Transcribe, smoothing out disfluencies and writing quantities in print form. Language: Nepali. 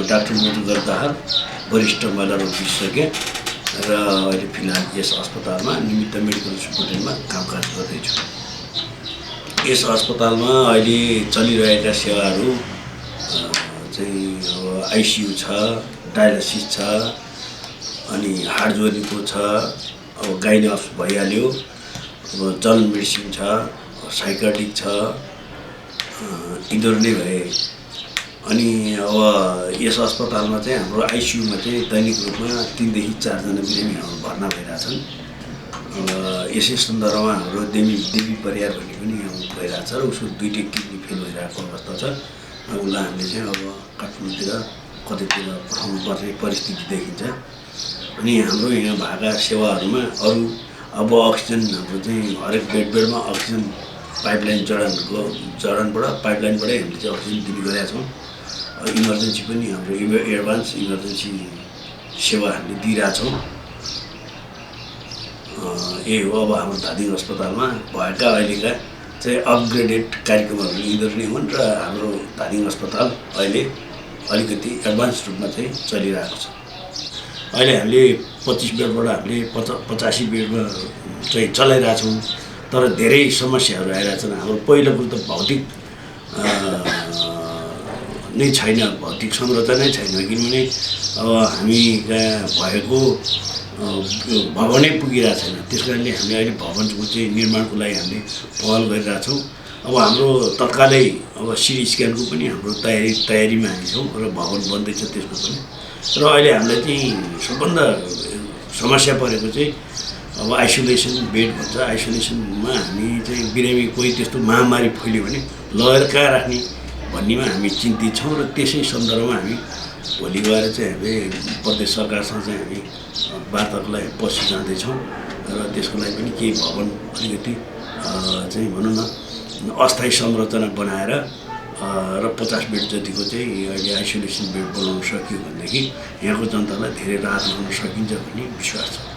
डाक्टर मधुकर दाहाल वरिष्ठ महिला रोग विशेषज्ञ र अहिले फिलहाल यस अस्पतालमा निमित्त मेडिकल सुपरिटेन्डेन्टमा कामकाज गर्दैछु। यस अस्पतालमा अहिले चलिरहेका सेवाहरू चाहिँ अब आइसियु छ, डायलासिस छ, अनि हार्ट जोर्नीको छ, अब गाइनस भइहाल्यो, अब जनरल मेडिसिन छ, साइकाट्रिक छ, यिनीहरू नै भए। अनि अब यस अस्पतालमा चाहिँ हाम्रो आइसियुमा चाहिँ दैनिक रूपमा 3 देखि 4 जना बिरामीहरू भर्ना भइरहेछन्। यसै सन्दर्भमा हाम्रो देवी परियार भन्ने पनि भइरहेछ र उसको 2टी किडनी फेल भइरहेको अवस्था छ। उसलाई हामीले चाहिँ अब काठमाडौँतिर कतैतिर पठाउनु पर्ने परिस्थिति देखिन्छ। अनि हाम्रो यहाँ भएका सेवाहरूमा अरू अब अक्सिजन हाम्रो चाहिँ हरेक बेडमा अक्सिजन पाइपलाइन जडानबाट पाइपलाइनबाटै हामीले चाहिँ अक्सिजन दिने गरेका छौँ। इमर्जेन्सी पनि हाम्रो एडभान्स इमर्जेन्सी सेवा हामीले दिइरहेछौँ। यही हो अब हाम्रो धादिङ अस्पतालमा भएका अहिलेका चाहिँ अपग्रेडेड कार्यक्रमहरू यिनीहरू नै हुन् र हाम्रो धादिङ अस्पताल अहिले अलिकति एडभान्स रूपमा चाहिँ चलिरहेको छ। अहिले हामीले 25 बेडबाट हामीले 85 बेडमा चाहिँ चलाइरहेछौँ। तर धेरै समस्याहरू आइरहेछन्। हाम्रो पहिलो कुरो त भौतिक नै छैन, भौतिक संरचना नै छैन। किनभने अब हामी भएको भवनै पुगिरहेको छैन। त्यस कारणले हामीले अहिले भवनको चाहिँ निर्माणको लागि हामीले पहल गरिरहेछौँ। अब हाम्रो तत्कालै अब सिटी स्क्यानको पनि हाम्रो तयारीमा हामी छौँ र भवन बन्दैछ त्यसको पनि। र अहिले हामीलाई चाहिँ सबभन्दा समस्या परेको चाहिँ अब आइसोलेसन बेड भन्छ। आइसोलेसनमा हामी चाहिँ बिरामी कोही त्यस्तो महामारी फैल्यो भने लगेर कहाँ राख्ने भन्नेमा हामी चिन्तित छौँ। र त्यसै सन्दर्भमा हामी भोलि गएर चाहिँ हामी प्रदेश सरकारसँग चाहिँ हामी वार्ताको लागि पछि जाँदैछौँ र त्यसको लागि पनि केही भवन अलिकति चाहिँ भनौँ न अस्थायी संरचना बनाएर र 50 बेड जतिको चाहिँ अहिले आइसोलेसन बेड बनाउन सकियो भनेदेखि यहाँको जनतालाई धेरै राहत गर्न सकिन्छ भन्ने विश्वास छ।